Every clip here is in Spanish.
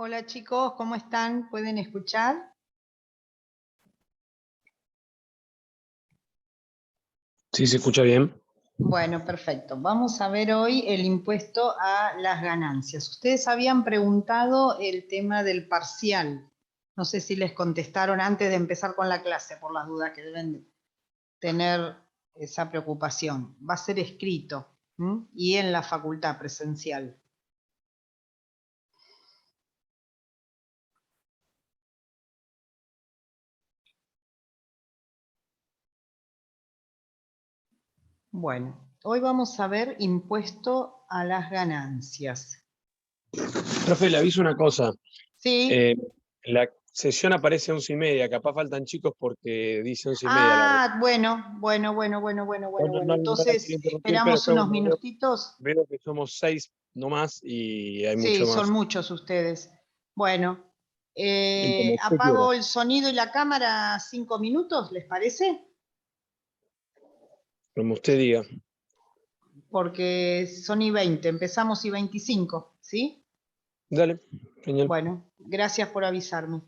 Hola chicos, ¿cómo están? ¿Pueden escuchar? Sí, se escucha bien. Bueno, perfecto. Vamos a ver hoy el impuesto a las ganancias. Ustedes habían preguntado el tema del parcial. No sé si les contestaron antes de empezar con la clase, por las dudas que deben tener esa preocupación. Va a ser escrito, ¿m? Y en la facultad presencial. Bueno, hoy vamos a ver impuesto a las ganancias. Profe, le aviso una cosa. ¿Sí? La sesión aparece 11:30. Capaz faltan chicos porque dice 11:30. Ah, bueno. No la quiero Entonces, interrumpir, pero esperamos después unos cuando minutitos. veo que somos 6 nomás y hay Sí, mucho son más. muchos ustedes. Bueno, Y como usted quiera. apago el sonido y la cámara 5 minutos, ¿les parece? Como usted diga. Porque son y 20, empezamos y 25, ¿sí? Dale, genial. Bueno, gracias por avisarme.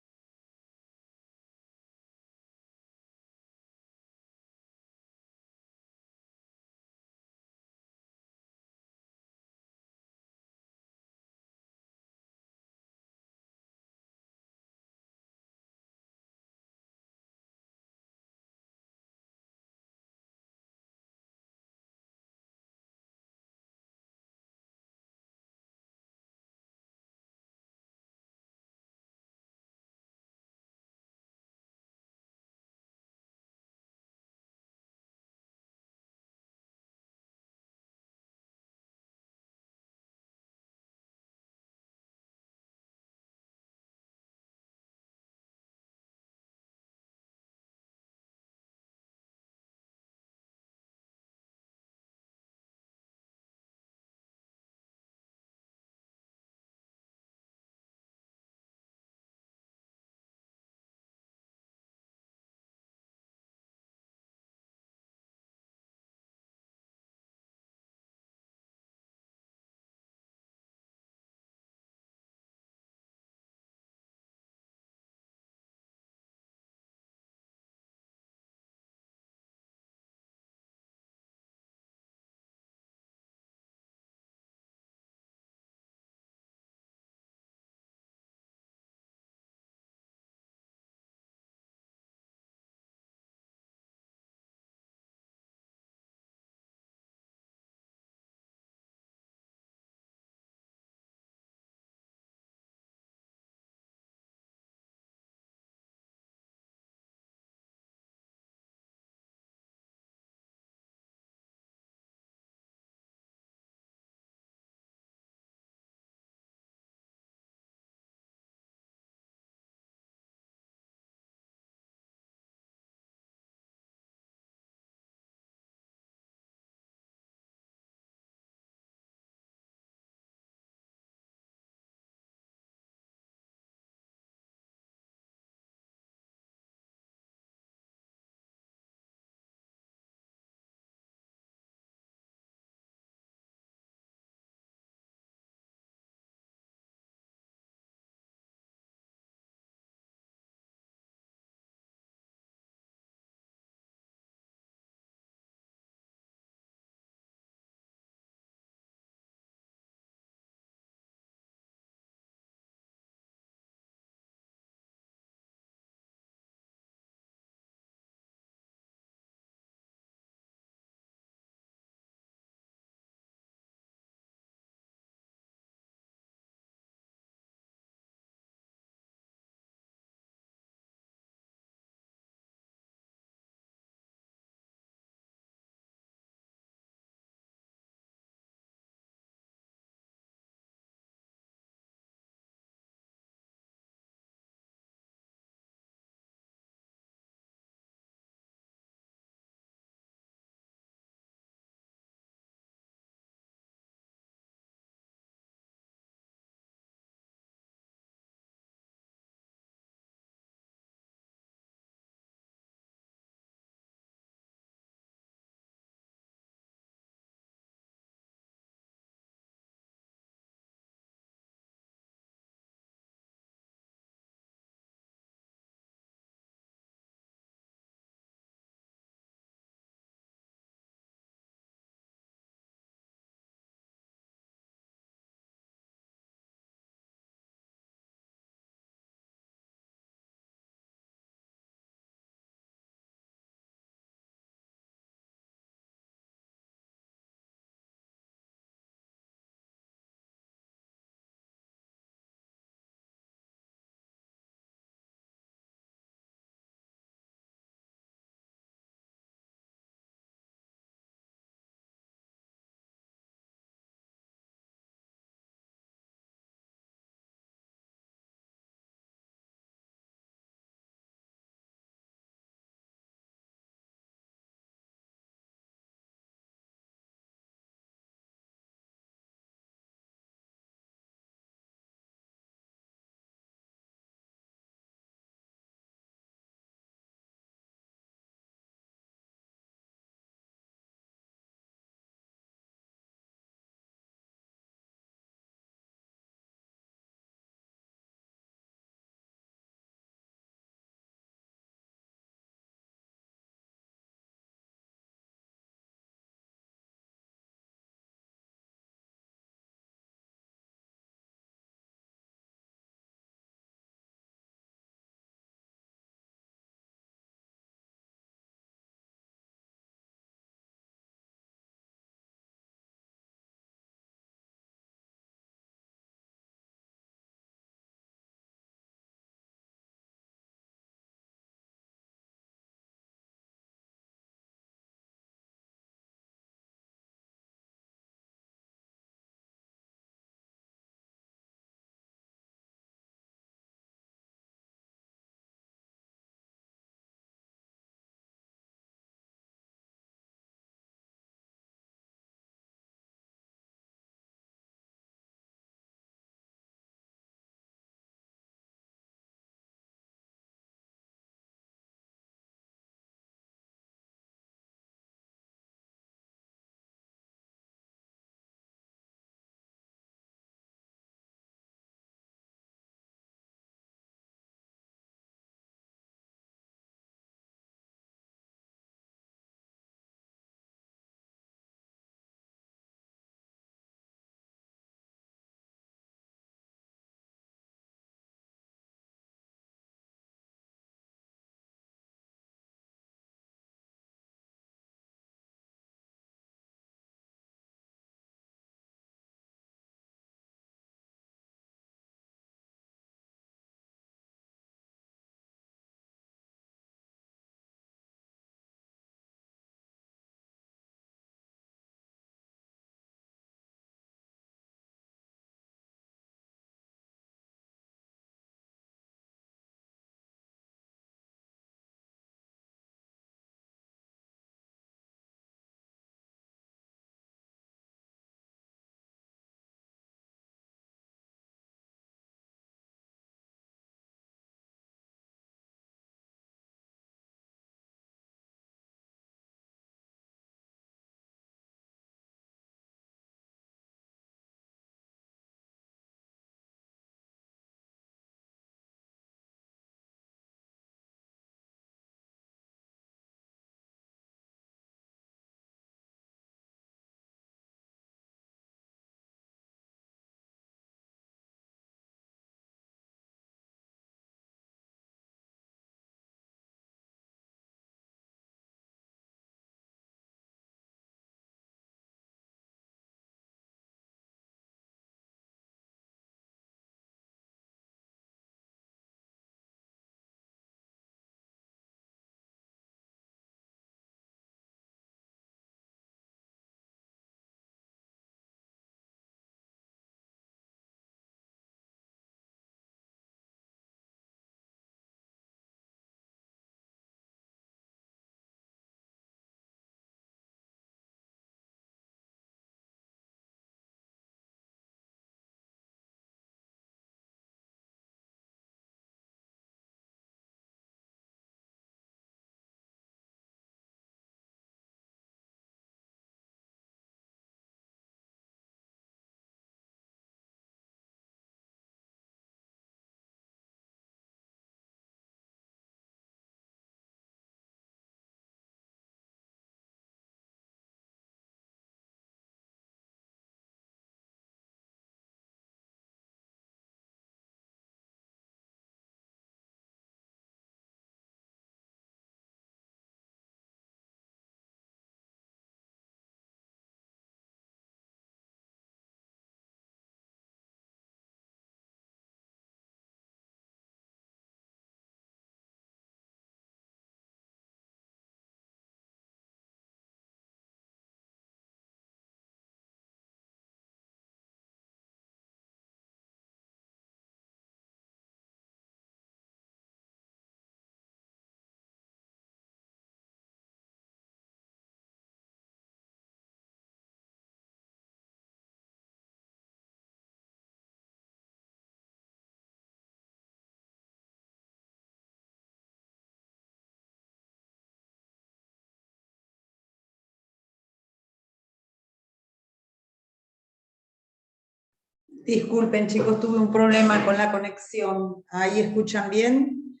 Disculpen, chicos, tuve un problema con la conexión. ¿Ahí escuchan bien?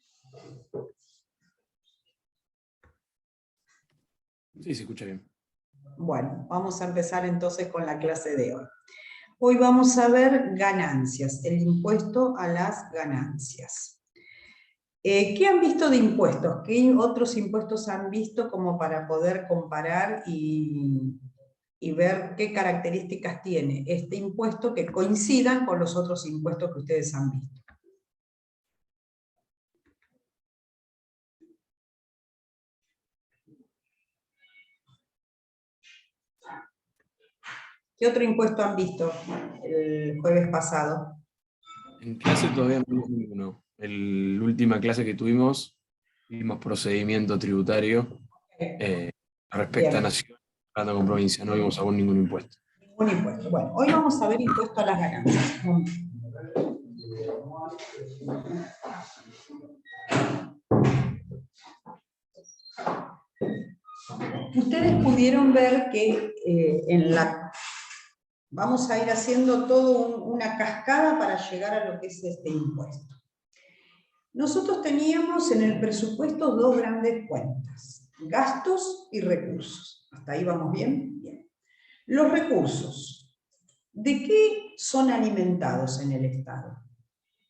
Sí, se escucha bien. Bueno, vamos a empezar entonces con la clase de hoy. Hoy vamos a ver ganancias, el impuesto a las ganancias. ¿Qué han visto de impuestos? ¿Qué otros impuestos han visto como para poder comparar y ver qué características tiene este impuesto que coincidan con los otros impuestos que ustedes han visto? ¿Qué otro impuesto han visto el jueves pasado? En clase todavía no vimos ninguno. La última clase que tuvimos, vimos procedimiento tributario respecto a Bien. nación, hablando con provincia, no vimos aún ningún impuesto. Ningún impuesto. Bueno, hoy vamos a ver impuesto a las ganancias. Ustedes pudieron ver que vamos a ir haciendo todo una cascada para llegar a lo que es este impuesto. Nosotros teníamos en el presupuesto dos grandes cuentas, gastos y recursos. ¿Hasta ahí vamos bien? Bien. Los recursos, ¿de qué son alimentados en el Estado?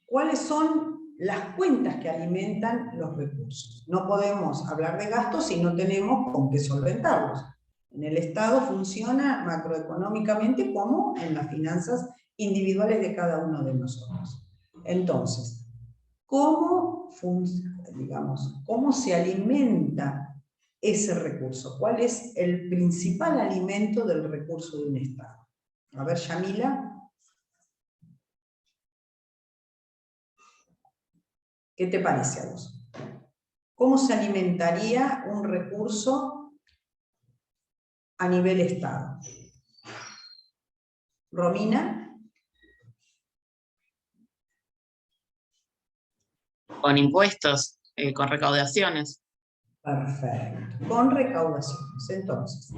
¿Cuáles son las cuentas que alimentan los recursos? No podemos hablar de gastos si no tenemos con qué solventarlos. En el Estado funciona macroeconómicamente como en las finanzas individuales de cada uno de nosotros. Entonces, ¿cómo se alimenta ese recurso? ¿Cuál es el principal alimento del recurso de un Estado? A ver, Yamila. ¿Qué te parece a vos? ¿Cómo se alimentaría un recurso a nivel Estado? ¿Romina? Con impuestos, con recaudaciones. Perfecto, con recaudaciones. Entonces,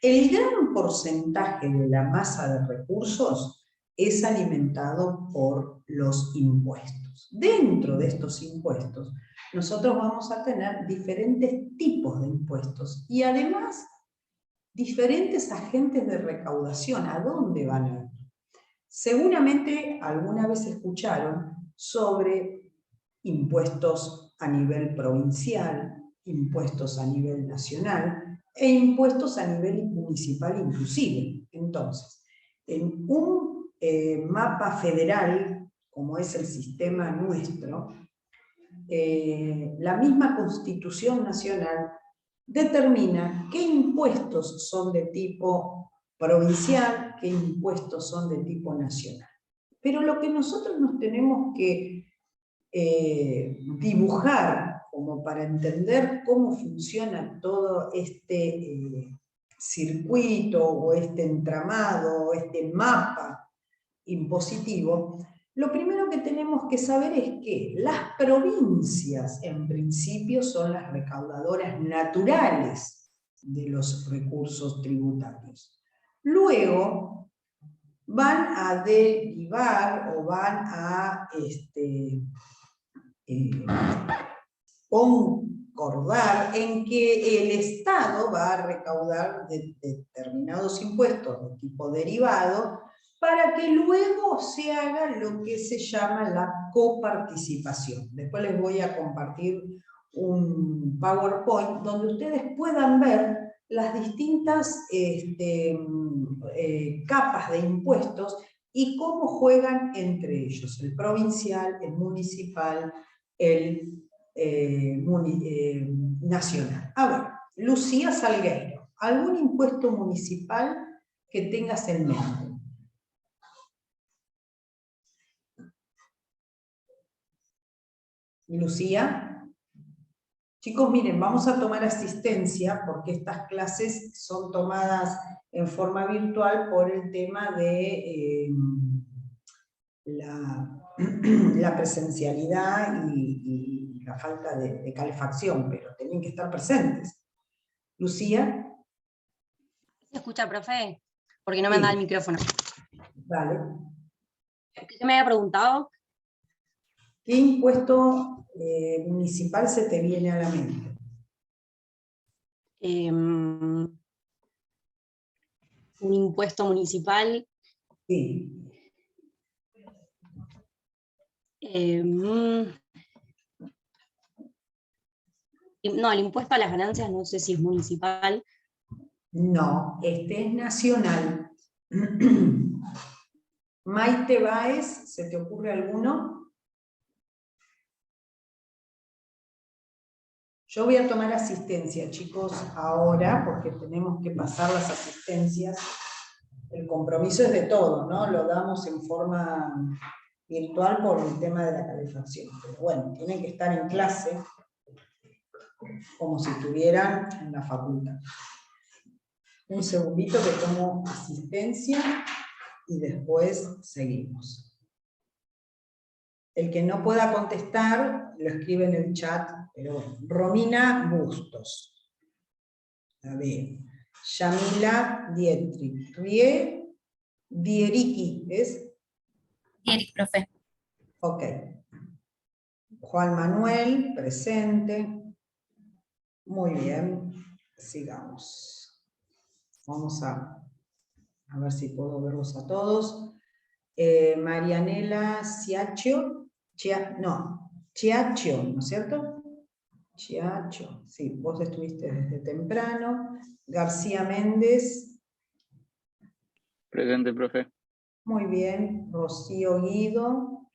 el gran porcentaje de la masa de recursos es alimentado por los impuestos. Dentro de estos impuestos, nosotros vamos a tener diferentes tipos de impuestos y además diferentes agentes de recaudación. ¿A dónde van a ir? Seguramente alguna vez escucharon sobre impuestos a nivel provincial, impuestos a nivel nacional e impuestos a nivel municipal inclusive. Entonces, en un mapa federal, como es el sistema nuestro, la misma Constitución Nacional determina qué impuestos son de tipo provincial, qué impuestos son de tipo nacional. Pero lo que nosotros nos tenemos que dibujar como para entender cómo funciona todo este circuito o este entramado o este mapa impositivo, lo primero que tenemos que saber es que las provincias en principio son las recaudadoras naturales de los recursos tributarios. Luego van a derivar o van a concordar en que el Estado va a recaudar determinados impuestos de tipo derivado para que luego se haga lo que se llama la coparticipación. Después les voy a compartir un PowerPoint donde ustedes puedan ver las distintas capas de impuestos y cómo juegan entre ellos, el provincial, el municipal, el nacional. A ver, Lucía Salgueiro, ¿algún impuesto municipal que tengas en mente? Lucía. Chicos, miren, vamos a tomar asistencia porque estas clases son tomadas en forma virtual por el tema de la presencialidad y la falta de calefacción, pero tienen que estar presentes. Lucía. ¿Se escucha, profe? Porque no me anda el micrófono. Vale. ¿Qué me había preguntado? ¿Qué impuesto municipal se te viene a la mente? Un impuesto municipal. Sí. No, el impuesto a las ganancias no sé si es municipal. No, este es nacional. Maite Báez, ¿se te ocurre alguno? Yo voy a tomar asistencia, chicos, ahora, porque tenemos que pasar las asistencias. El compromiso es de todos, ¿no? Lo damos en forma virtual por el tema de la calefacción. Pero bueno, tienen que estar en clase como si estuvieran en la facultad. Un segundito que tomo asistencia y después seguimos. El que no pueda contestar, lo escribe en el chat, pero bueno. Romina Bustos. A ver. Yamila Dietrich. Rie Dieriki, ¿es? Eric, profe. Ok. Juan Manuel, presente. Muy bien. Sigamos. Vamos a ver si puedo verlos a todos. Marianela Chiacho, ¿no es cierto? Chiacho, sí, vos estuviste desde temprano. García Méndez. Presente, profe. Muy bien. Rocío Guido.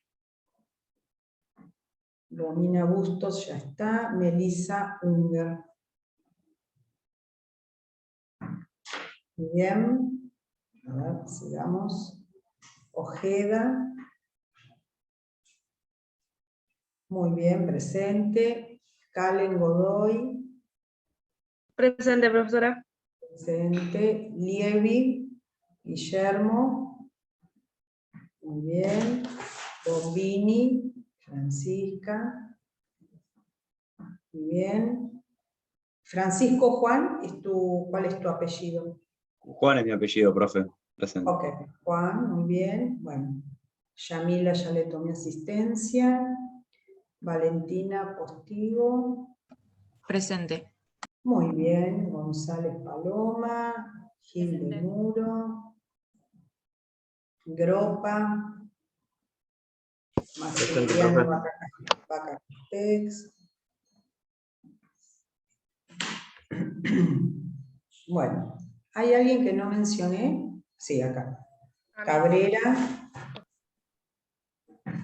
Romina Bustos ya está. Melissa Unger. Muy bien. A ver, sigamos. Ojeda. Muy bien, presente. Calen Godoy. Presente, profesora. Presente. Lievi. Guillermo. Muy bien. Bombini. Francisca. Muy bien. Francisco Juan, ¿cuál es tu apellido? Juan es mi apellido, profe. Presente. Ok, Juan, muy bien. Bueno, Yamila ya le tomé asistencia. Valentina Postigo. Presente. Muy bien. González Paloma. Gil de Muro. Gropa. Maximiliano Bacatex. Bueno, ¿hay alguien que no mencioné? Sí, acá. Cabrera,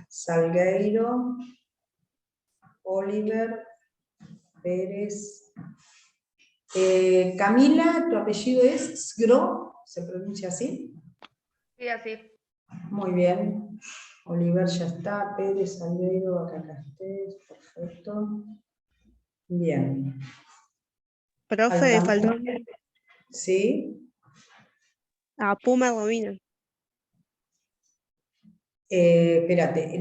Salgueiro, Oliver, Pérez. Camila, ¿tu apellido es Sgro? ¿Se pronuncia así? Sí, así. Muy bien. Oliver ya está. Pérez, Salgueiro, Bacacastés. Perfecto. Bien. Profe, faltó ¿Sí? a Puma Romina. Espérate.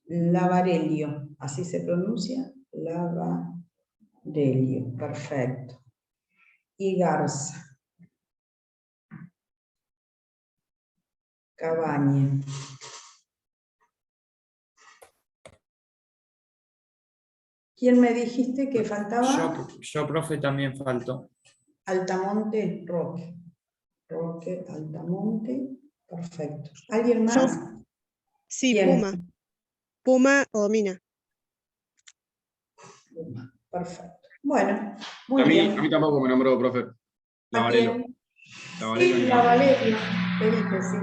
Lavarelio. ¿Así se pronuncia? Lavarelio. Perfecto. Y Garza. Cabaña. ¿Quién me dijiste que faltaba? Yo, profe, también faltó. Altamonte, Roque. Roque, Altamonte. Perfecto. ¿Alguien más? Sí, ¿Quién? Puma. Puma Romina. Perfecto. Bueno, muy A mí bien. tampoco me nombró, profe. ¿A Lavarello. quién? Lavarello Sí, ni la nada. Valeria. Te dije, sí.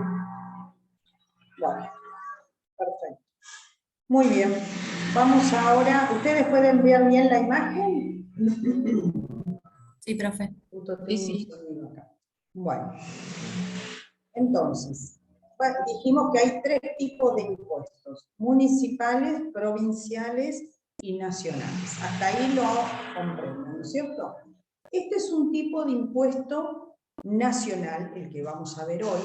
Bueno, perfecto. Muy bien. Vamos ahora. ¿Ustedes pueden ver bien la imagen? Sí, profe. Justo tengo Sí, un sí. sonido acá. Bueno, entonces, dijimos que hay tres tipos de impuestos: municipales, provinciales y nacionales. Hasta ahí lo comprenden, ¿no es cierto? Este es un tipo de impuesto nacional, el que vamos a ver hoy.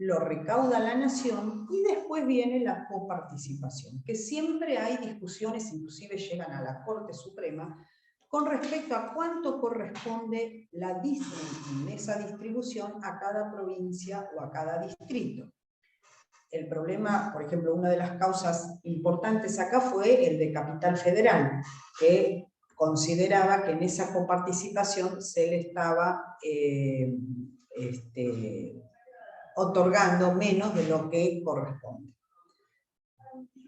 Lo recauda la nación y después viene la coparticipación, que siempre hay discusiones, inclusive llegan a la Corte Suprema, con respecto a cuánto corresponde en esa distribución a cada provincia o a cada distrito. El problema, por ejemplo, una de las causas importantes acá fue el de Capital Federal, que consideraba que en esa coparticipación se le estaba otorgando menos de lo que corresponde.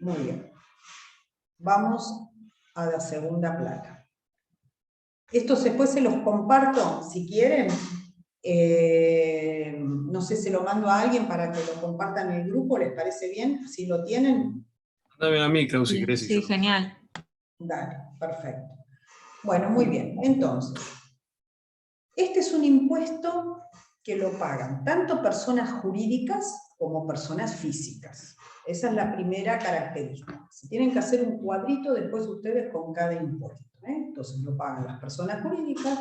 Muy bien. Vamos a la segunda placa. Estos después se los comparto, si quieren. No sé, se lo mando a alguien para que lo compartan en el grupo, ¿les parece bien? Si lo tienen. Dame a mí, Clau, si querés. Sí, genial. Dale, perfecto. Bueno, muy bien. Entonces, este es un impuesto que lo pagan tanto personas jurídicas como personas físicas. Esa es la primera característica. Se tienen que hacer un cuadrito después ustedes con cada impuesto. Entonces lo pagan las personas jurídicas,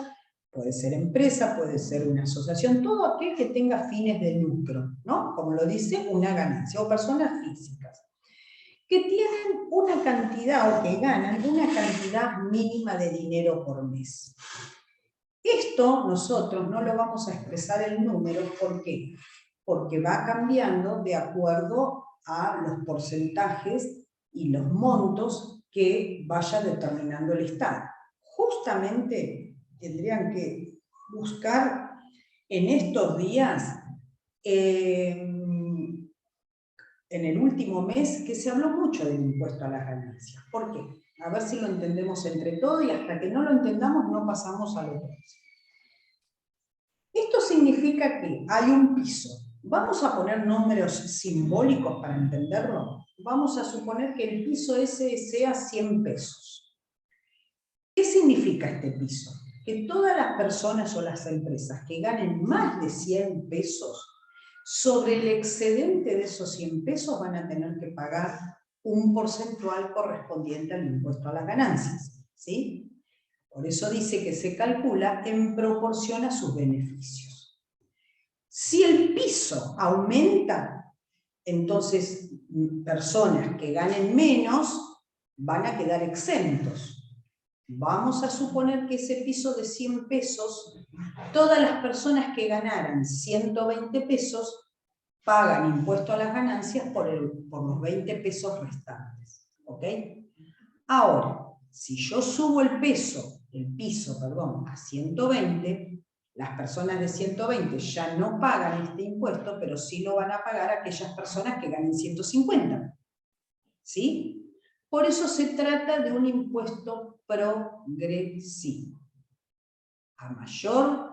puede ser empresa, puede ser una asociación, todo aquel que tenga fines de lucro, ¿no? Como lo dice, una ganancia, o personas físicas, que tienen una cantidad o que ganan una cantidad mínima de dinero por mes. Esto nosotros no lo vamos a expresar en números, ¿por qué? Porque va cambiando de acuerdo a los porcentajes y los montos que vaya determinando el Estado. Justamente tendrían que buscar en estos días, en el último mes, que se habló mucho del impuesto a las ganancias. ¿Por qué? A ver si lo entendemos entre todos y hasta que no lo entendamos no pasamos a lo próximo. Esto significa que hay un piso. Vamos a poner números simbólicos para entenderlo. Vamos a suponer que el piso ese sea 100 pesos. ¿Qué significa este piso? Que todas las personas o las empresas que ganen más de 100 pesos, sobre el excedente de esos 100 pesos van a tener que pagar un porcentual correspondiente al impuesto a las ganancias, ¿sí? Por eso dice que se calcula en proporción a sus beneficios. Si el piso aumenta, entonces personas que ganen menos van a quedar exentos. Vamos a suponer que ese piso de 100 pesos, todas las personas que ganaran 120 pesos pagan impuesto a las ganancias por los 20 pesos restantes. ¿Ok? Ahora, si yo subo el piso, a 120, las personas de 120 ya no pagan este impuesto, pero sí lo van a pagar aquellas personas que ganen 150. ¿Sí? Por eso se trata de un impuesto progresivo. A mayor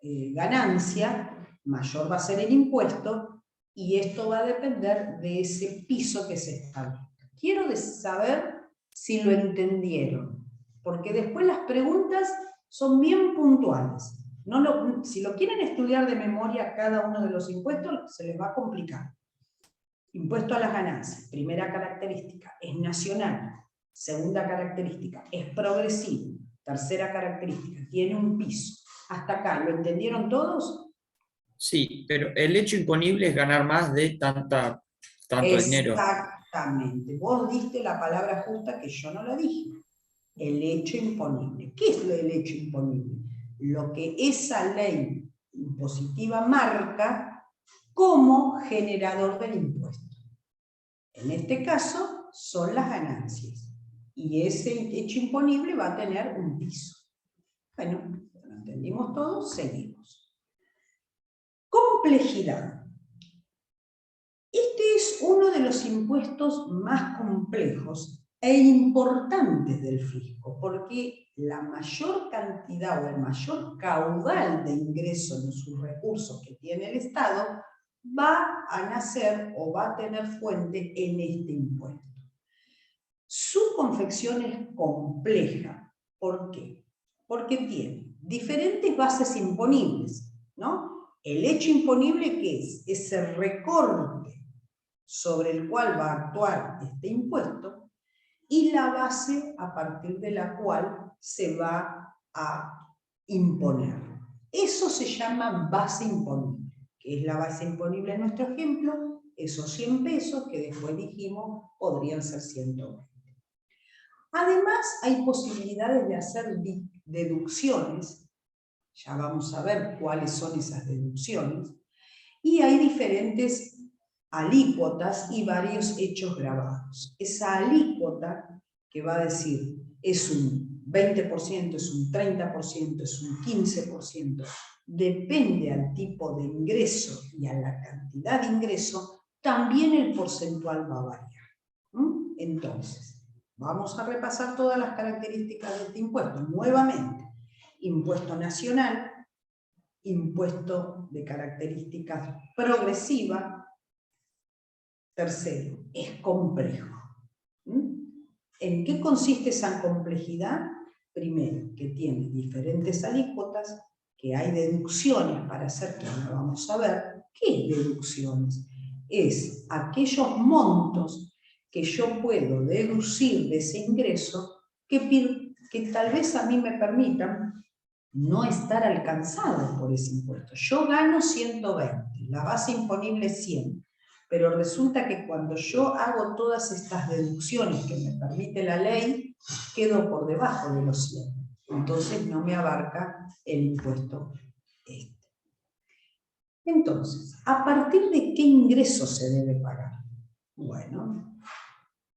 ganancia, mayor va a ser el impuesto, y esto va a depender de ese piso que se establezca. Quiero saber si lo entendieron, porque después las preguntas son bien puntuales. Si lo quieren estudiar de memoria cada uno de los impuestos, se les va a complicar. Impuesto a las ganancias, primera característica, es nacional. Segunda característica, es progresivo. Tercera característica, tiene un piso. ¿Hasta acá lo entendieron todos? Sí, pero el hecho imponible es ganar más de tanto dinero. Exactamente. Vos diste la palabra justa que yo no la dije. El hecho imponible. ¿Qué es el hecho imponible? Lo que esa ley impositiva marca como generador del impuesto. En este caso son las ganancias. Y ese hecho imponible va a tener un piso. Bueno, lo entendimos todos, seguimos. Complejidad. Este es uno de los impuestos más complejos e importantes del fisco, porque la mayor cantidad o el mayor caudal de ingresos de sus recursos que tiene el Estado va a nacer o va a tener fuente en este impuesto. Su confección es compleja. ¿Por qué? Porque tiene diferentes bases imponibles, ¿no? El hecho imponible, ¿qué es? Es el recorte sobre el cual va a actuar este impuesto y la base a partir de la cual se va a imponer. Eso se llama base imponible, que es la base imponible en nuestro ejemplo, esos 100 pesos que después dijimos podrían ser 120. Además, hay posibilidades de hacer deducciones, ya vamos a ver cuáles son esas deducciones, y hay diferentes alícuotas y varios hechos grabados. Esa alícuota que va a decir es un 20%, es un 30%, es un 15%, depende al tipo de ingreso y a la cantidad de ingreso, también el porcentual va a variar. Entonces, vamos a repasar todas las características de este impuesto. Nuevamente, impuesto nacional, impuesto de características progresivas. Tercero, es complejo. ¿En qué consiste esa complejidad? Primero, que tiene diferentes alícuotas, que hay deducciones para hacer, que ahora vamos a ver. ¿Qué es deducciones? Es aquellos montos que yo puedo deducir de ese ingreso que tal vez a mí me permitan no estar alcanzado por ese impuesto. Yo gano 120, la base imponible es 100, pero resulta que cuando yo hago todas estas deducciones que me permite la ley, quedo por debajo de los 100. Entonces no me abarca el impuesto este. Entonces, ¿a partir de qué ingreso se debe pagar? Bueno,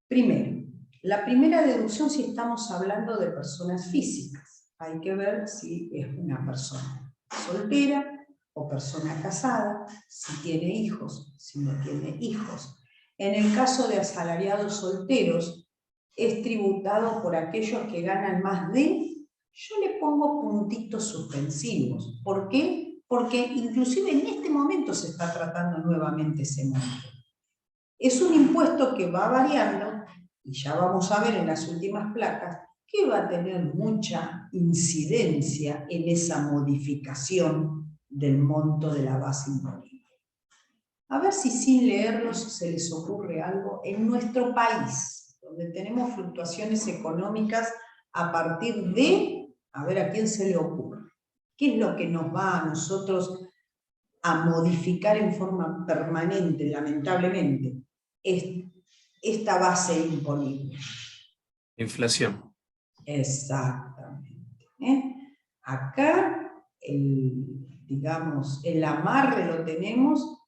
primero, la primera deducción si estamos hablando de personas físicas. Hay que ver si es una persona soltera o persona casada, si tiene hijos, si no tiene hijos. En el caso de asalariados solteros, es tributado por aquellos que ganan más de, yo le pongo puntitos suspensivos. ¿Por qué? Porque inclusive en este momento se está tratando nuevamente ese monto. Es un impuesto que va variando, y ya vamos a ver en las últimas placas, que va a tener mucha incidencia en esa modificación del monto de la base imponible. A ver si sin leerlos se les ocurre algo en nuestro país, donde tenemos fluctuaciones económicas a partir de, a ver a quién se le ocurre. ¿Qué es lo que nos va a nosotros a modificar en forma permanente, lamentablemente, esta base imponible? Inflación. Exactamente. Acá, digamos, el amarre lo tenemos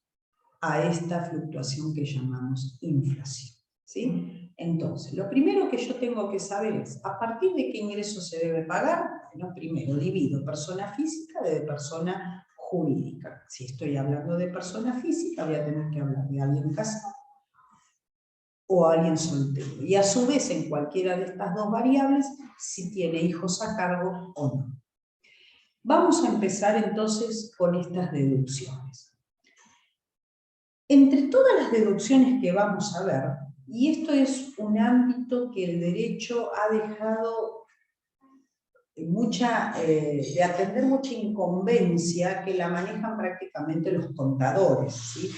a esta fluctuación que llamamos inflación. ¿Sí? Entonces, lo primero que yo tengo que saber es, ¿a partir de qué ingreso se debe pagar? Bueno, primero divido persona física de persona jurídica. Si estoy hablando de persona física, voy a tener que hablar de alguien casado o alguien soltero. Y a su vez, en cualquiera de estas dos variables, si tiene hijos a cargo o no. Vamos a empezar entonces con estas deducciones. Entre todas las deducciones que vamos a ver, y esto es un ámbito que el derecho ha dejado de atender mucha incumbencia, que la manejan prácticamente los contadores, ¿sí?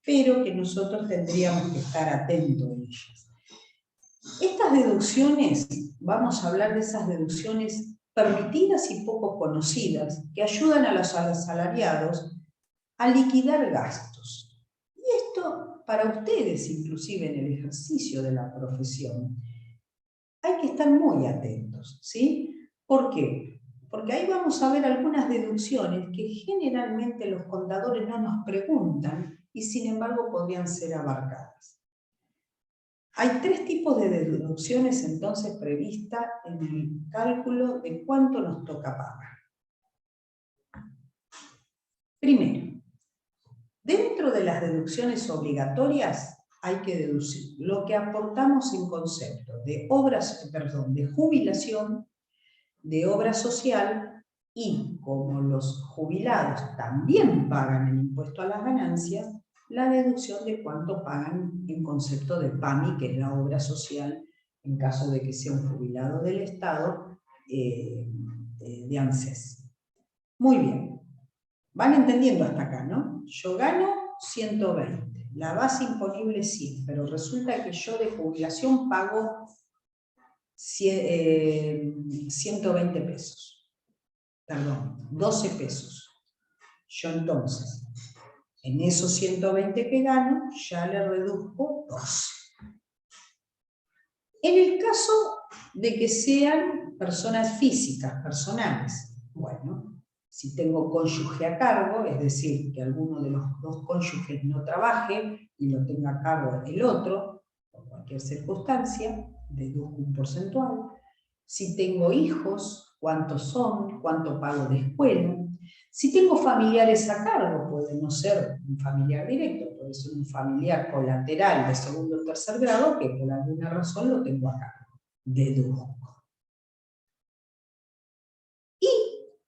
Pero que nosotros tendríamos que estar atentos a ellas. Estas deducciones, vamos a hablar de esas deducciones permitidas y poco conocidas, que ayudan a los asalariados a liquidar gastos. Y esto, para ustedes, inclusive en el ejercicio de la profesión, hay que estar muy atentos, ¿sí? ¿Por qué? Porque ahí vamos a ver algunas deducciones que generalmente los contadores no nos preguntan y sin embargo podrían ser abarcadas. Hay tres tipos de deducciones entonces previstas en el cálculo de cuánto nos toca pagar. Primero, dentro de las deducciones obligatorias hay que deducir lo que aportamos en concepto de de jubilación, de obra social, y como los jubilados también pagan el impuesto a las ganancias, la deducción de cuánto pagan en concepto de PAMI, que es la obra social, en caso de que sea un jubilado del Estado, de ANSES. Muy bien. Van entendiendo hasta acá, ¿no? Yo gano 120, la base imponible 100, pero resulta que yo de jubilación pago 120 pesos. Perdón, 12 pesos. Yo entonces, en esos 120 que gano, ya le reduzco 12. En el caso de que sean personas físicas, personales. Bueno, si tengo cónyuge a cargo, es decir, que alguno de los dos cónyuges no trabaje y lo tenga a cargo el otro, por cualquier circunstancia, deduzco un porcentual. Si tengo hijos, ¿cuántos son? ¿Cuánto pago de escuela? Si tengo familiares a cargo, puede no ser un familiar directo, puede ser un familiar colateral de segundo o tercer grado que por alguna razón lo tengo a cargo. Deduzco. Y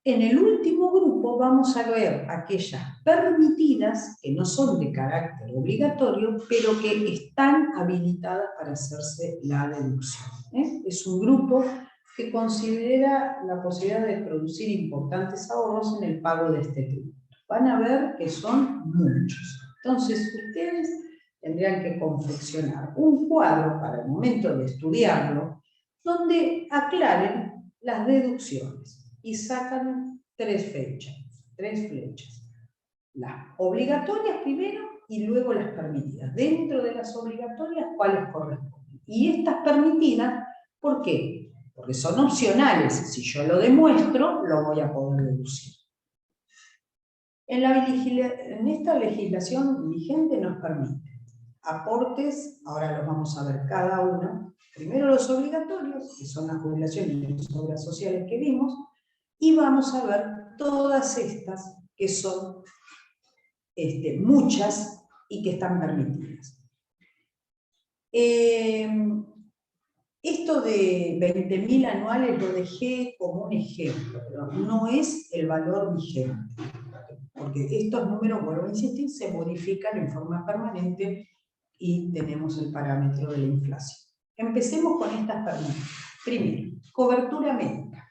en el último grupo vamos a ver aquellas permitidas que no son de carácter obligatorio, pero que están habilitadas para hacerse la deducción. Es un grupo que considera la posibilidad de producir importantes ahorros en el pago de este tributo. Van a ver que son muchos. Entonces, ustedes tendrían que confeccionar un cuadro para el momento de estudiarlo, donde aclaren las deducciones y sacan tres flechas. Las obligatorias primero y luego las permitidas. Dentro de las obligatorias, ¿cuáles corresponden? Y estas permitidas, ¿por qué? Porque son opcionales. Si yo lo demuestro, lo voy a poder deducir. En esta legislación vigente nos permite aportes, ahora los vamos a ver cada uno. Primero los obligatorios, que son las jubilaciones y las obras sociales que vimos, y vamos a ver todas estas que son muchas y que están permitidas. Esto de 20.000 anuales lo dejé como un ejemplo, pero no es el valor vigente, porque estos números, vuelvo a insistir, se modifican en forma permanente y tenemos el parámetro de la inflación. Empecemos con estas permitidas. Primero, cobertura médica.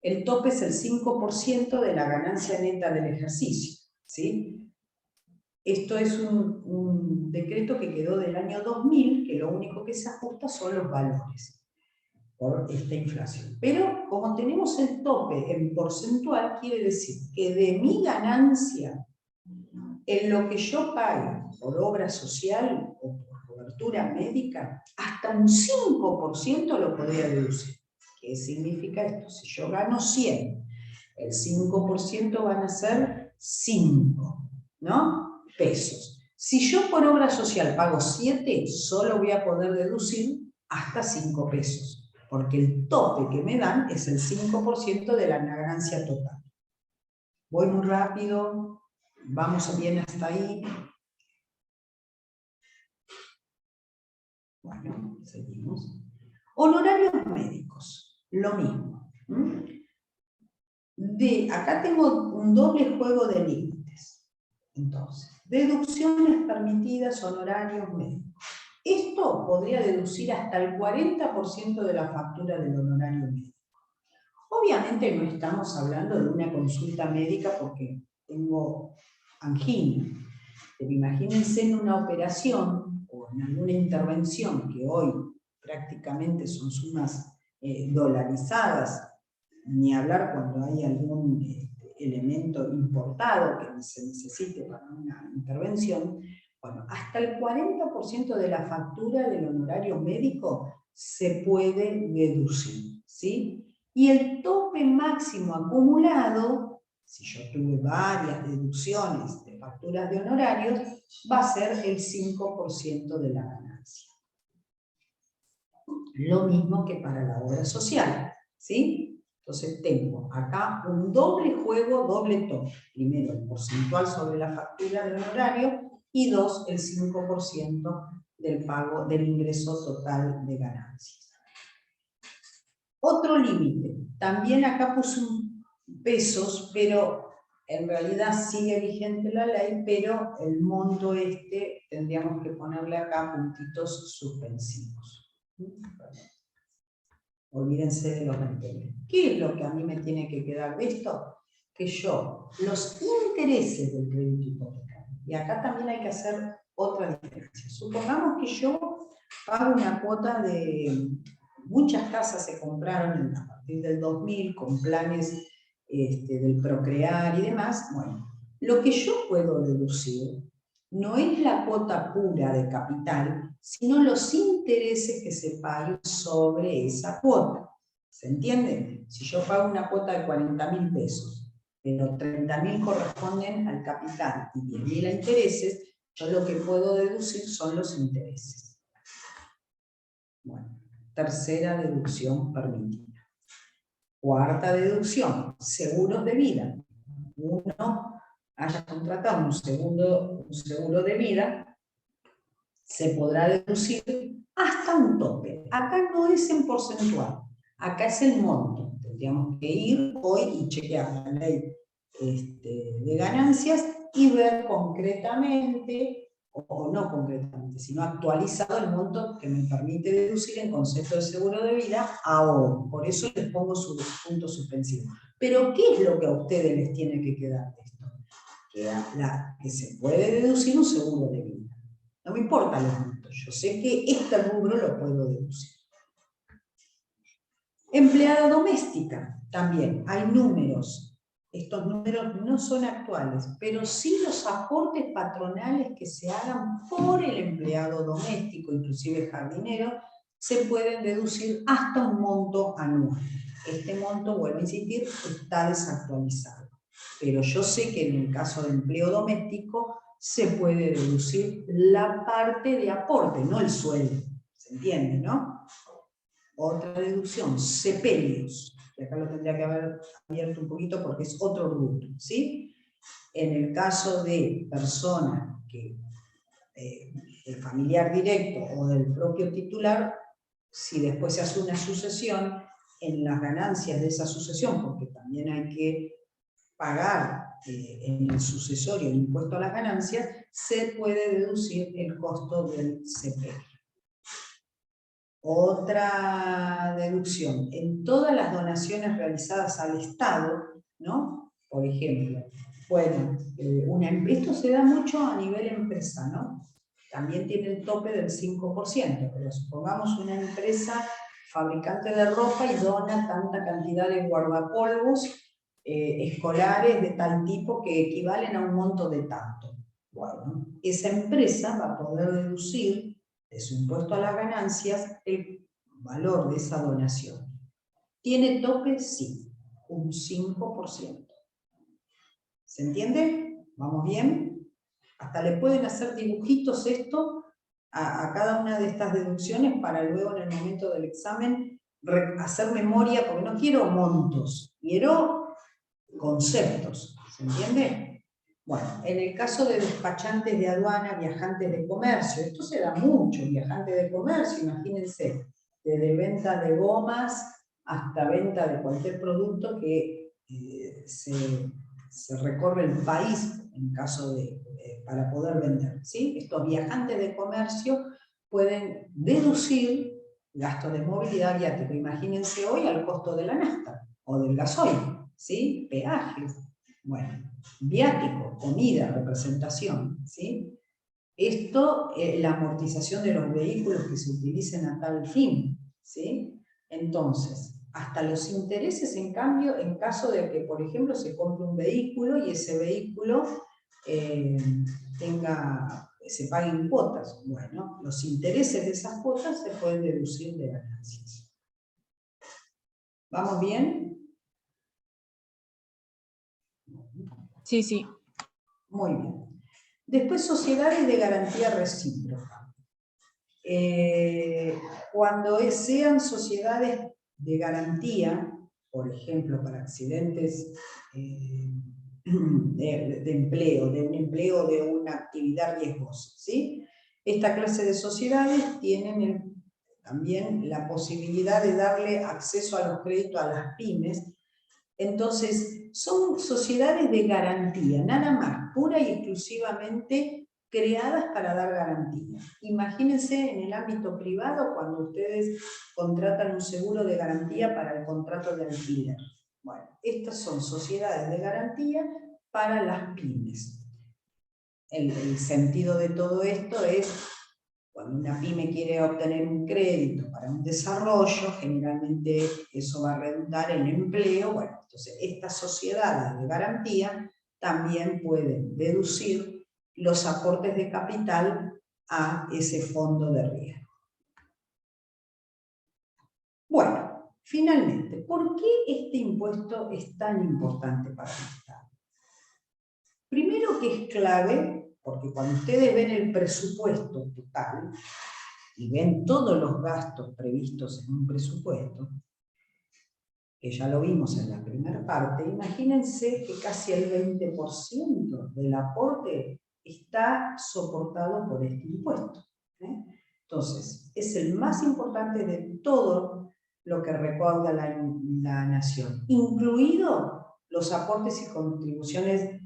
El tope es el 5% de la ganancia neta del ejercicio, ¿sí? Esto es un decreto que quedó del año 2000, que lo único que se ajusta son los valores por esta inflación. Pero como tenemos el tope en porcentual, quiere decir que de mi ganancia, en lo que yo pague por obra social o por cobertura médica, hasta un 5% lo podría deducir. ¿Qué significa esto? Si yo gano 100, el 5% van a ser 5, ¿no? Pesos. Si yo por obra social pago 7, solo voy a poder deducir hasta 5 pesos, porque el tope que me dan es el 5% de la ganancia total. Voy muy rápido, vamos bien hasta ahí. Bueno, seguimos. Honorarios médicos, lo mismo. Acá tengo un doble juego de límites. Entonces, deducciones permitidas, honorarios médicos. Esto podría deducir hasta el 40% de la factura del honorario médico. Obviamente no estamos hablando de una consulta médica porque tengo angina. Pero imagínense en una operación o en alguna intervención que hoy prácticamente son sumas dolarizadas, ni hablar cuando hay algún elemento importado que se necesite para una intervención. Bueno, hasta el 40% de la factura del honorario médico se puede deducir, ¿sí? Y el tope máximo acumulado, si yo tuve varias deducciones de facturas de honorarios, va a ser el 5% de la ganancia. Lo mismo que para la obra social, ¿sí? Entonces tengo acá un doble juego, doble tope. Primero el porcentual sobre la factura de honorario y dos, el 5% del pago del ingreso total de ganancias. Otro límite, también acá puse pesos, pero en realidad sigue vigente la ley, pero el monto tendríamos que ponerle acá puntitos suspensivos. Olvídense de los 20.000. ¿Qué es lo que a mí me tiene que quedar de esto? Que yo, los intereses del crédito hipotecario, y acá también hay que hacer otra diferencia. Supongamos que yo pago una cuota de... Muchas casas se compraron a partir del 2000 con planes del Procrear y demás. Bueno, lo que yo puedo deducir no es la cuota pura de capital, sino los intereses que se paguen sobre esa cuota. ¿Se entiende? Si yo pago una cuota de 40.000 pesos, pero 30.000 corresponden al capital y 10.000 a intereses, yo lo que puedo deducir son los intereses. Bueno, tercera deducción permitida. Cuarta deducción, seguros de vida. Uno haya contratado un seguro de vida, se podrá deducir hasta un tope. Acá no es en porcentual, acá es el monto. Tendríamos que ir hoy y chequear la ley de ganancias y ver concretamente, o no concretamente, sino actualizado el monto que me permite deducir en concepto de seguro de vida ahora. Por eso les pongo su punto suspensivo. Pero ¿qué es lo que a ustedes les tiene que quedar de esto? Que se puede deducir un seguro de vida. No me importa los montos, yo sé que este rubro lo puedo deducir. Empleada doméstica, también hay números. Estos números no son actuales, pero sí los aportes patronales que se hagan por el empleado doméstico, inclusive jardinero, se pueden deducir hasta un monto anual. Este monto, vuelvo a insistir, está desactualizado. Pero yo sé que en el caso de empleo doméstico se puede deducir la parte de aporte, no el sueldo. ¿Se entiende, no? Otra deducción, sepelios. Y acá lo tendría que haber abierto un poquito porque es otro rubro, ¿sí? En el caso de persona que el familiar directo o del propio titular, si después se hace una sucesión, en las ganancias de esa sucesión, porque también hay que pagar en el sucesorio el impuesto a las ganancias, se puede deducir el costo del sepelio. Otra deducción, en todas las donaciones realizadas al Estado, ¿no? Por ejemplo, bueno, esto se da mucho a nivel empresa, ¿no? También tiene el tope del 5%, pero supongamos una empresa fabricante de ropa y dona tanta cantidad de guardapolvos escolares de tal tipo que equivalen a un monto de tanto. Bueno, esa empresa va a poder deducir de su impuesto a las ganancias el valor de esa donación. ¿Tiene tope? Sí, un 5%. ¿Se entiende? ¿Vamos bien? Hasta le pueden hacer dibujitos esto a cada una de estas deducciones para luego en el momento del examen hacer memoria, porque no quiero montos, quiero conceptos. ¿Se entiende? Bueno, en el caso de despachantes de aduana, viajantes de comercio, esto se da mucho, viajantes de comercio, imagínense, desde venta de gomas hasta venta de cualquier producto que se recorre el país en caso de, para poder vender, ¿sí? Estos viajantes de comercio pueden deducir gastos de movilidad viática, imagínense hoy al costo de la nafta o del gasoil, ¿sí? Peajes. Bueno, viático, comida, representación, ¿sí? Esto, la amortización de los vehículos que se utilicen a tal fin, ¿sí? Entonces, hasta los intereses, en cambio, en caso de que, por ejemplo, se compre un vehículo y ese vehículo se paguen cuotas. Bueno, los intereses de esas cuotas se pueden deducir de ganancias. ¿Vamos bien? Sí, sí. Muy bien. Después, sociedades de garantía recíproca. Cuando sean sociedades de garantía, por ejemplo, para accidentes de empleo, de un empleo de una actividad riesgosa, ¿sí? Esta clase de sociedades tienen también la posibilidad de darle acceso a los créditos a las pymes. Entonces, son sociedades de garantía, nada más, pura y exclusivamente creadas para dar garantía. Imagínense en el ámbito privado cuando ustedes contratan un seguro de garantía para el contrato de alquiler. Bueno, estas son sociedades de garantía para las pymes. El sentido de todo esto es, cuando una pyme quiere obtener un crédito para un desarrollo, generalmente eso va a redundar en empleo. Bueno, entonces estas sociedades de garantía también pueden deducir los aportes de capital a ese fondo de riesgo. Bueno, finalmente, ¿por qué este impuesto es tan importante para el Estado? Primero que es clave, porque cuando ustedes ven el presupuesto total y ven todos los gastos previstos en un presupuesto, que ya lo vimos en la primera parte, imagínense que casi el 20% del aporte está soportado por este impuesto. Entonces, es el más importante de todo lo que recauda la nación, incluido los aportes y contribuciones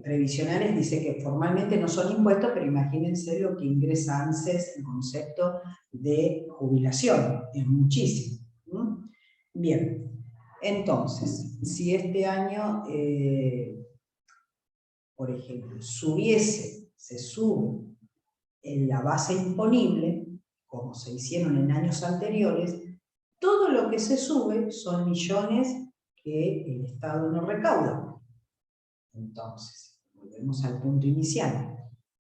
previsionales. Dice que formalmente no son impuestos, pero imagínense lo que ingresa ANSES en concepto de jubilación, es muchísimo. Bien, entonces, si este año, por ejemplo, se sube en la base imponible, como se hicieron en años anteriores, todo lo que se sube son millones que el Estado no recauda. Entonces, volvemos al punto inicial.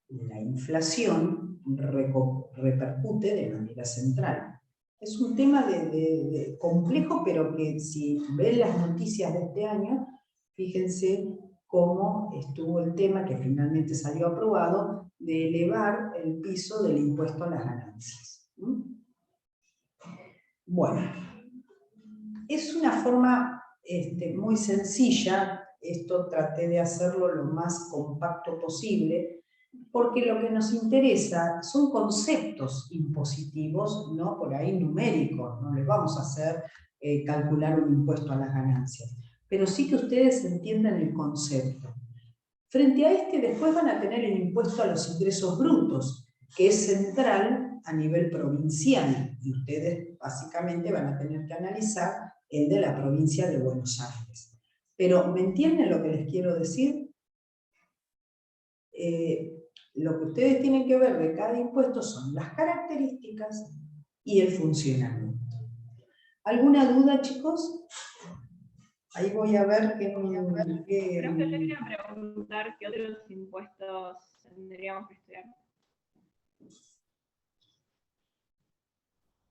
La inflación repercute de manera central. Es un tema complejo, pero que si ven las noticias de este año, fíjense cómo estuvo el tema, que finalmente salió aprobado, de elevar el piso del impuesto a las ganancias. Bueno, es una forma muy sencilla, esto traté de hacerlo lo más compacto posible, porque lo que nos interesa son conceptos impositivos, no por ahí numéricos, no les vamos a hacer calcular un impuesto a las ganancias, pero sí que ustedes entiendan el concepto. Frente a después van a tener el impuesto a los ingresos brutos, que es central a nivel provincial, y ustedes básicamente van a tener que analizar el de la provincia de Buenos Aires. Pero, ¿me entienden lo que les quiero decir? Lo que ustedes tienen que ver de cada impuesto son las características y el funcionamiento. ¿Alguna duda, chicos? Ahí voy a ver qué... Creo que yo quería preguntar qué otros impuestos tendríamos que estudiar.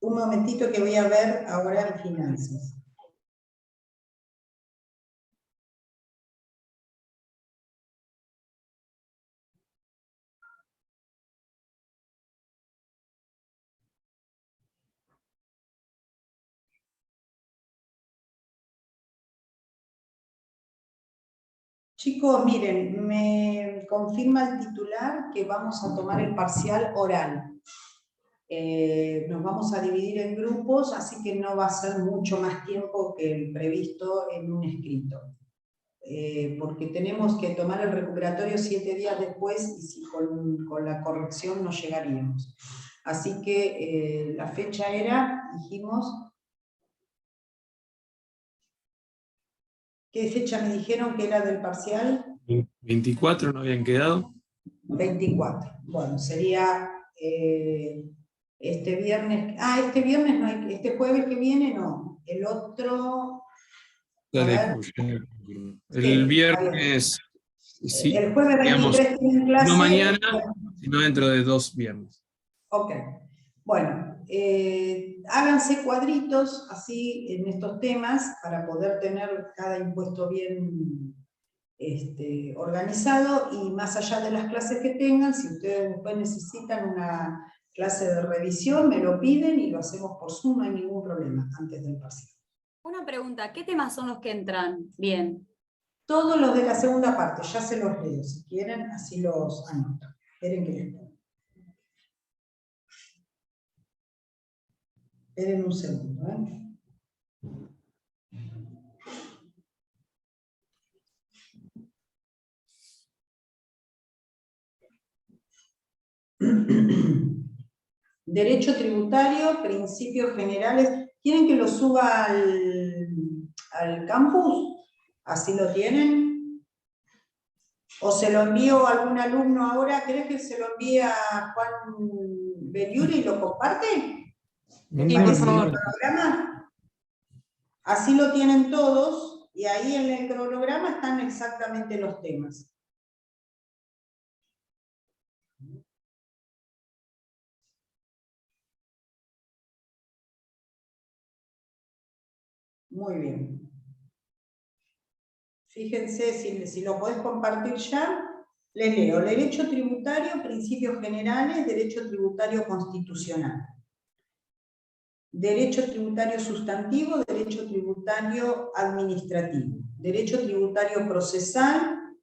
Un momentito que voy a ver ahora en finanzas. Chicos, miren, me confirma el titular que vamos a tomar el parcial oral. Nos vamos a dividir en grupos, así que no va a ser mucho más tiempo que el previsto en un escrito. Porque tenemos que tomar el recuperatorio 7 días después y si con la corrección no llegaríamos. Así que la fecha era, dijimos... ¿Qué fecha me dijeron que era del parcial? 24 no habían quedado. 24. Bueno, sería este viernes. Este viernes no hay, este jueves que viene no. El otro. El viernes. Sí, el jueves 23 digamos, tienen clase. no mañana, sino dentro de 2 viernes. Ok. Bueno, háganse cuadritos así en estos temas para poder tener cada impuesto bien organizado, y más allá de las clases que tengan, si ustedes después necesitan una clase de revisión, me lo piden y lo hacemos por Zoom, no hay ningún problema antes del parcial. Una pregunta, ¿qué temas son los que entran bien? Todos los de la segunda parte, ya se los leo, si quieren, así los anoto. Esperen que les ponga. Esperen un segundo, Derecho tributario, principios generales. ¿Quieren que lo suba al campus? ¿Así lo tienen? ¿O se lo envío a algún alumno ahora? ¿Querés que se lo envíe a Juan Beliuri y lo comparte? Sí, por favor. Así lo tienen todos, y ahí en el cronograma están exactamente los temas. Muy bien. Fíjense, si lo podés compartir ya, les leo. Derecho tributario, principios generales, derecho tributario constitucional. Derecho tributario sustantivo, derecho tributario administrativo. Derecho tributario procesal,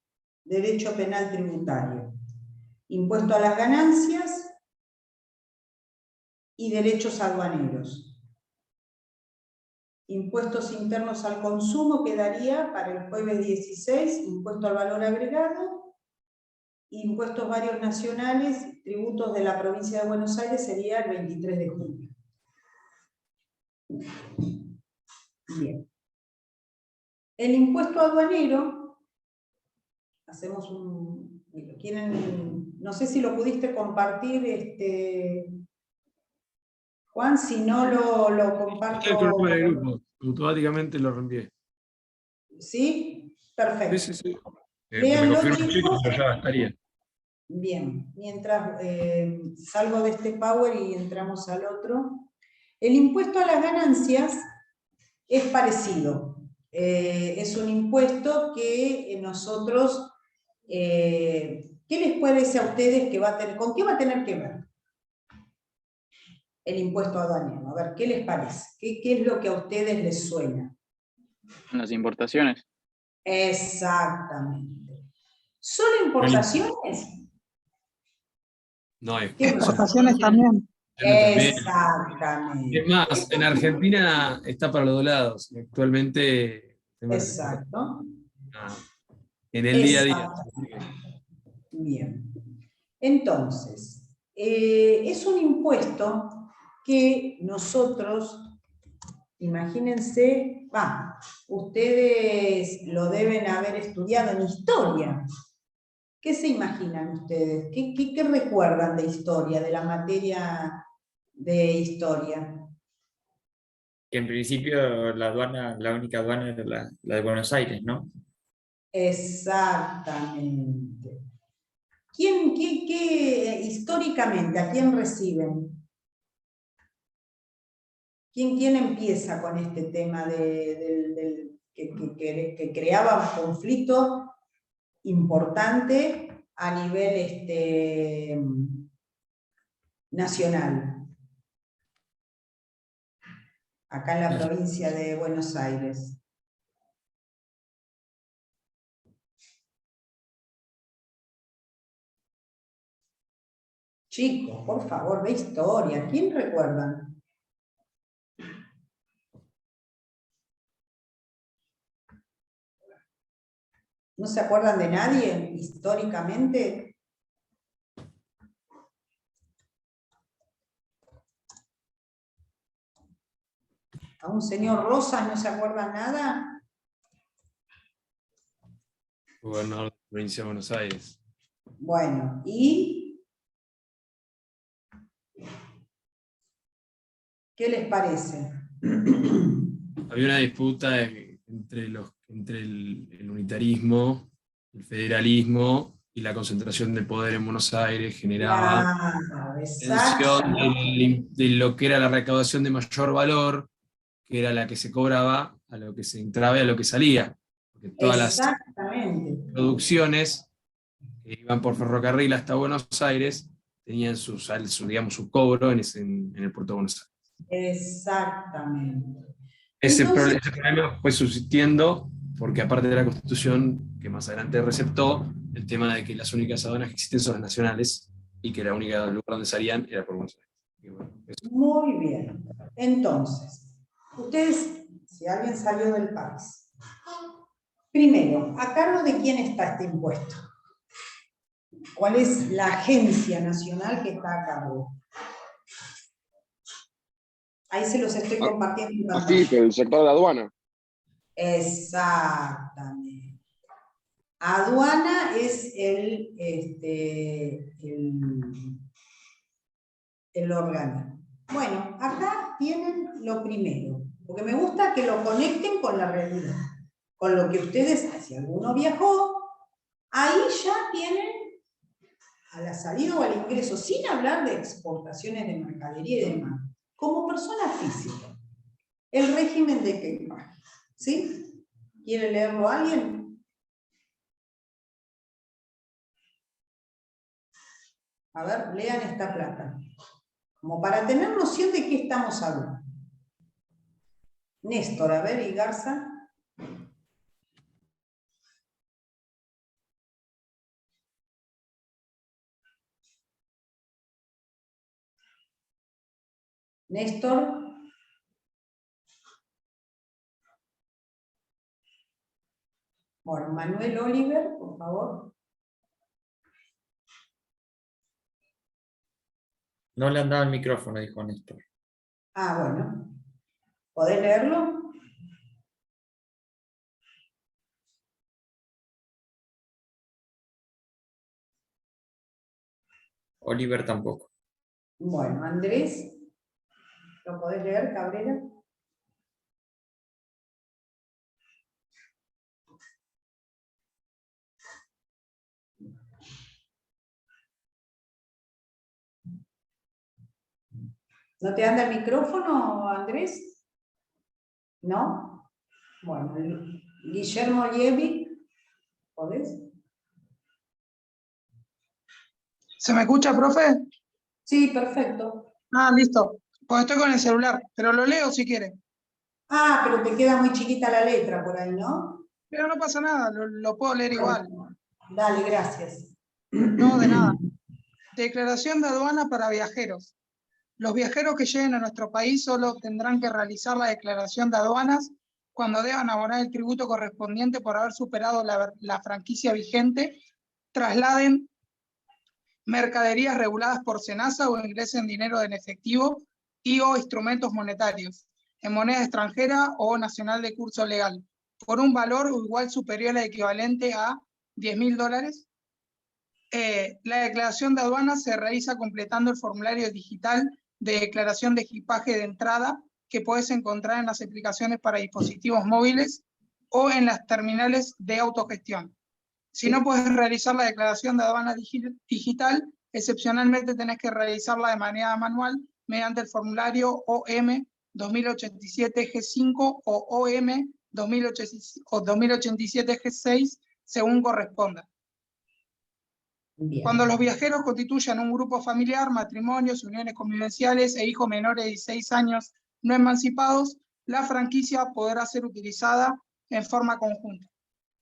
derecho penal tributario. Impuesto a las ganancias y derechos aduaneros. Impuestos internos al consumo quedaría para el jueves 16, impuesto al valor agregado, impuestos varios nacionales, tributos de la provincia de Buenos Aires sería el 23 de junio. Bien. El impuesto aduanero, hacemos un... ¿Quieren? No sé si lo pudiste compartir, Juan, si no lo comparto... El programa de grupo, automáticamente lo reenvié. ¿Sí? Perfecto. Sí, sí, sí. Me Léanlo, confirman chicos, chicos. pero ya estaría. Bien, mientras salgo de este Power y entramos al otro. El impuesto a las ganancias es parecido. Es un impuesto que nosotros... ¿qué les parece a ustedes que va a tener? ¿Con qué va a tener que ver el impuesto aduanero? A ver, ¿qué les parece? ¿Qué es lo que a ustedes les suena? Las importaciones. Exactamente. ¿Solo importaciones? No, Exportaciones también. Exactamente. Es más, en Argentina está para los 2 lados. Actualmente, Exacto. en el día a día. Bien. Entonces, es un impuesto que nosotros, imagínense, ustedes lo deben haber estudiado en historia. ¿Qué se imaginan ustedes? ¿Qué recuerdan de historia, de la materia de historia? Que en principio la única aduana era la de Buenos Aires, ¿no? Exactamente. Históricamente, ¿a quién reciben? ¿Quién empieza con este tema que creaba un conflicto importante a nivel nacional? Acá en la provincia de Buenos Aires. Chicos, por favor, de historia, ¿quién recuerdan? ¿No se acuerdan de nadie históricamente? ¿A un señor Rosas no se acuerdan nada? Gobernador de la provincia de Buenos Aires. Bueno, ¿y qué les parece? Había una disputa entre el unitarismo, el federalismo y la concentración de poder en Buenos Aires generaba tensión de lo que era la recaudación de mayor valor, que era la que se cobraba, a lo que se entraba y a lo que salía. Porque todas las producciones que iban por ferrocarril hasta Buenos Aires tenían su cobro en el puerto de Buenos Aires. Exactamente. Ese problema fue subsistiendo porque aparte de la Constitución, que más adelante receptó, el tema de que las únicas aduanas que existen son las nacionales y que la única lugar donde salían era por Buenos Aires. Bueno, muy bien. Entonces, ustedes, si alguien salió del país, primero, ¿a cargo de quién está este impuesto? ¿Cuál es la agencia nacional que está a cargo? Ahí se los estoy compartiendo en pantalla. Sí, pero el sector de la aduana. Exactamente. Aduana es el órgano. Bueno, acá tienen lo primero, porque me gusta que lo conecten con la realidad, con lo que ustedes, si alguno viajó, ahí ya tienen a la salida o al ingreso, sin hablar de exportaciones de mercadería y demás, como persona física. El régimen de equipaje. ¿Sí? ¿Quiere leerlo alguien? A ver, lean esta plata. Como para tener noción de qué estamos hablando. Néstor, a ver, y Garza. Néstor. Bueno, Manuel Oliver, por favor. No le han dado el micrófono, dijo Néstor. Ah, bueno. ¿Podés leerlo? Oliver tampoco. Bueno, Andrés. ¿Lo podés leer, Cabrera? ¿No te anda el micrófono, Andrés? ¿No? Bueno, Guillermo Lievi, ¿podés? ¿Se me escucha, profe? Sí, perfecto. Ah, listo. Pues estoy con el celular, pero lo leo si quiere. Ah, pero te queda muy chiquita la letra por ahí, ¿no? Pero no pasa nada, lo puedo leer igual. Dale, gracias. No, de nada. Declaración de aduana para viajeros. Los viajeros que lleguen a nuestro país solo tendrán que realizar la declaración de aduanas cuando deban abonar el tributo correspondiente por haber superado la franquicia vigente, trasladen mercaderías reguladas por SENASA o ingresen dinero en efectivo y o instrumentos monetarios, en moneda extranjera o nacional de curso legal, por un valor igual superior al equivalente a $10.000. La declaración de aduanas se realiza completando el formulario digital de declaración de equipaje de entrada que puedes encontrar en las aplicaciones para dispositivos móviles o en las terminales de autogestión. Si no puedes realizar la declaración de aduana digital, excepcionalmente tenés que realizarla de manera manual mediante el formulario OM 2087-G5 o OM 2087-G6, según corresponda. Bien. Cuando los viajeros constituyan un grupo familiar, matrimonios, uniones convivenciales e hijos menores de 16 años no emancipados, la franquicia podrá ser utilizada en forma conjunta.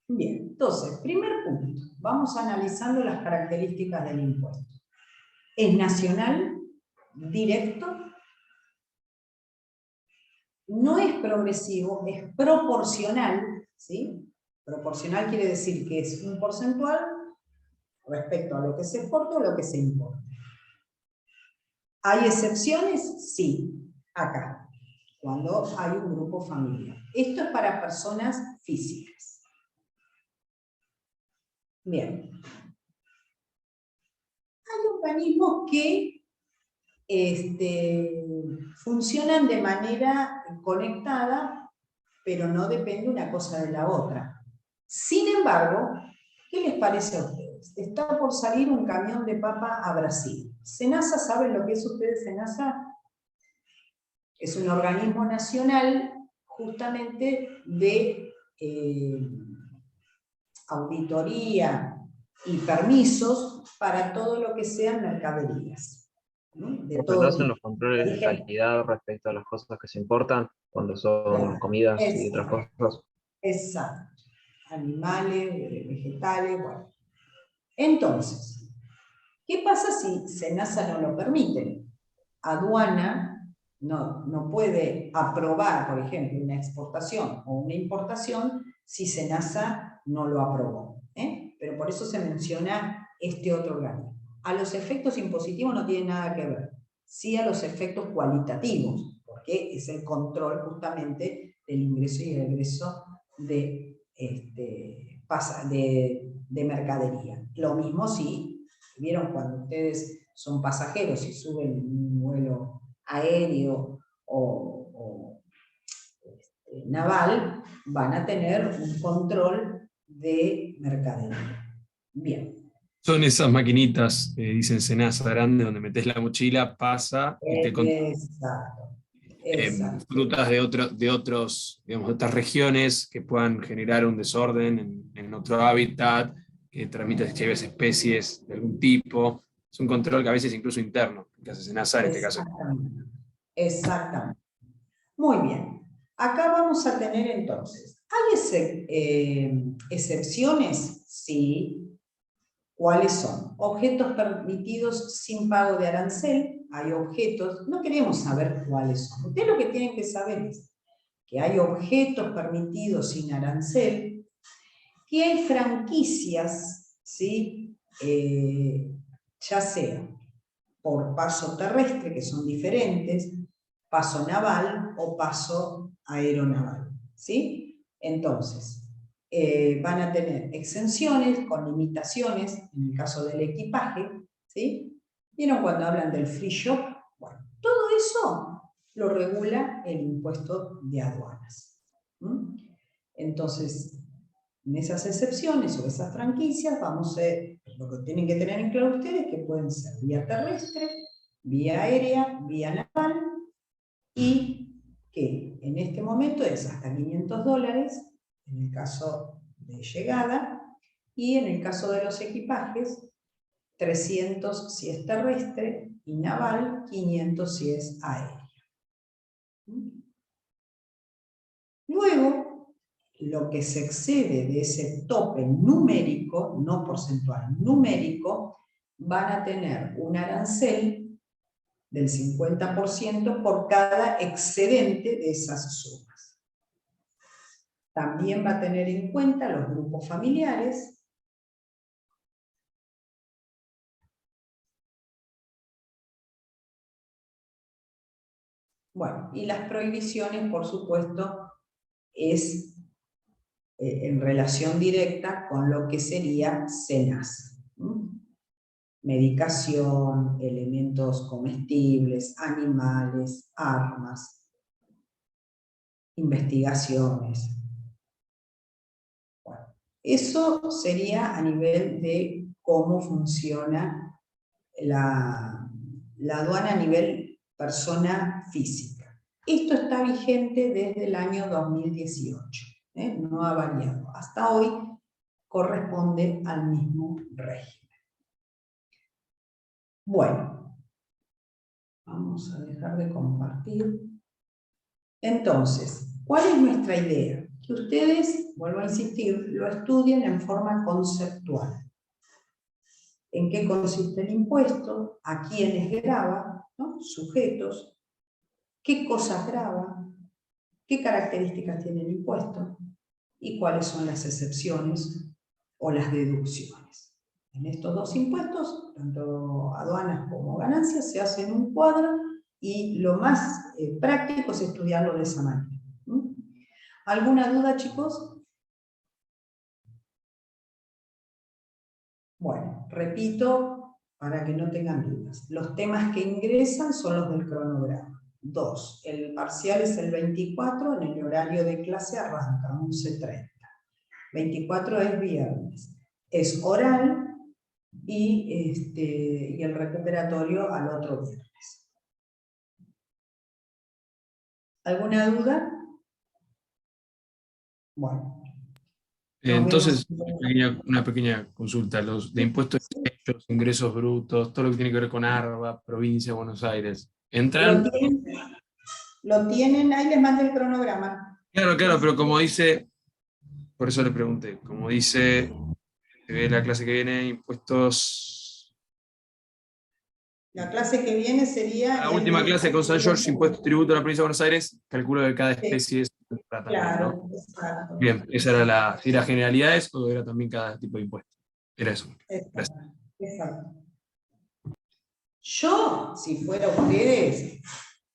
Bien, entonces, primer punto. Vamos analizando las características del impuesto. Es nacional, directo, no es progresivo, es proporcional, ¿sí? Proporcional quiere decir que es un porcentual respecto a lo que se exporta o lo que se importa. ¿Hay excepciones? Sí, acá, cuando hay un grupo familiar. Esto es para personas físicas. Bien. Hay organismos que funcionan de manera conectada, pero no depende una cosa de la otra. Sin embargo, ¿qué les parece a ustedes? Está por salir un camión de papa a Brasil. SENASA, ¿saben lo que es ustedes, SENASA? Es un organismo nacional justamente de auditoría y permisos para todo lo que sean mercaderías, ¿no? De todo hacen tipo. los controles de calidad respecto a las cosas que se importan, cuando son comidas y otras cosas. Exacto. Animales, vegetales, bueno. Entonces, ¿qué pasa si SENASA no lo permite? Aduana no puede aprobar, por ejemplo, una exportación o una importación si SENASA no lo aprobó, ¿eh? Pero por eso se menciona este otro organismo. A los efectos impositivos no tiene nada que ver, sí a los efectos cualitativos, porque es el control justamente del ingreso y el egreso de mercadería. Lo mismo si, vieron cuando ustedes son pasajeros y suben un vuelo aéreo o naval, van a tener un control de mercadería. Bien. Son esas maquinitas, dicen SENASA grande, donde metes la mochila, pasa y te controla. Exacto. frutas de otros, digamos, de otras regiones que puedan generar un desorden en otro hábitat, que transmite chives especies de algún tipo. Es un control que a veces incluso interno, que hace SENASA en este caso. Exactamente. Muy bien. Acá vamos a tener entonces, ¿hay excepciones? Sí. ¿Cuáles son? Objetos permitidos sin pago de arancel. Hay objetos, no queremos saber cuáles son. Ustedes lo que tienen que saber es que hay objetos permitidos sin arancel, que hay franquicias, ¿sí? Ya sea por paso terrestre, que son diferentes, paso naval o paso aeronaval, ¿sí? Entonces, van a tener exenciones con limitaciones en el caso del equipaje, ¿sí? ¿Vieron cuando hablan del free shop? Bueno, todo eso lo regula el impuesto de aduanas. Entonces, en esas excepciones o esas franquicias, lo que tienen que tener en claro ustedes que pueden ser vía terrestre, vía aérea, vía naval, y que en este momento es hasta $500 en el caso de llegada, y en el caso de los equipajes, 300 si es terrestre, y naval, 500 si es aérea. Luego, lo que se excede de ese tope numérico, no porcentual, numérico, van a tener un arancel del 50% por cada excedente de esas sumas. También va a tener en cuenta los grupos familiares. Bueno, y las prohibiciones, por supuesto, es en relación directa con lo que sería SENASA. Medicación, elementos comestibles, animales, armas, investigaciones. Bueno, eso sería a nivel de cómo funciona la aduana a nivel persona física. Esto está vigente desde el año 2018, no ha variado. Hasta hoy corresponde al mismo régimen. Bueno, vamos a dejar de compartir. Entonces, ¿cuál es nuestra idea? Que ustedes, vuelvo a insistir, lo estudien en forma conceptual. ¿En qué consiste el impuesto? ¿A quiénes grava? ¿No? Sujetos. ¿Qué cosas grava? ¿Qué características tiene el impuesto? ¿Y cuáles son las excepciones o las deducciones? En estos dos impuestos, tanto aduanas como ganancias, se hacen un cuadro y lo más práctico es estudiarlo de esa manera. ¿Alguna duda, chicos? Bueno, repito, para que no tengan dudas. Los temas que ingresan son los del cronograma. 2. El parcial es el 24, en el horario de clase arranca, 11:30. 24 es viernes. Es oral y el recuperatorio al otro viernes. ¿Alguna duda? Bueno. Entonces, una pequeña consulta. Los de impuestos directos, ingresos brutos, todo lo que tiene que ver con ARBA, provincia de Buenos Aires, ¿entran? Lo tienen, ahí les mandé el cronograma. Claro, pero como dice, por eso le pregunté, como dice, se ve la clase que viene, impuestos... La clase que viene sería... La última clase con San George, impuestos, tributo a la provincia de Buenos Aires, calculo que cada especie es... Claro, ¿no? exacto. Bien, esa era la... ¿Era generalidades o era también cada tipo de impuesto? Era eso. Exacto. Yo, si fuera ustedes,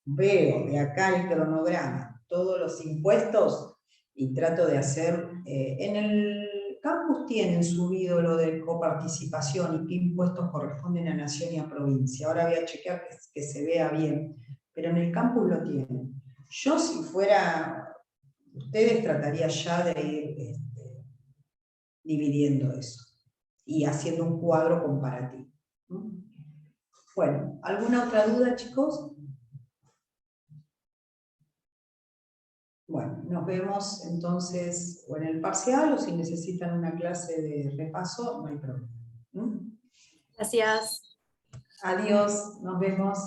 veo de acá el cronograma, todos los impuestos, y trato de hacer... en el campus tienen subido lo de coparticipación y qué impuestos corresponden a nación y a provincia. Ahora voy a chequear que se vea bien, pero en el campus lo tienen. Yo, si fuera ustedes, trataría ya de ir dividiendo eso y haciendo un cuadro comparativo. Bueno, ¿alguna otra duda, chicos? Bueno, nos vemos entonces o en el parcial o si necesitan una clase de repaso, no hay problema. Gracias. Adiós, nos vemos.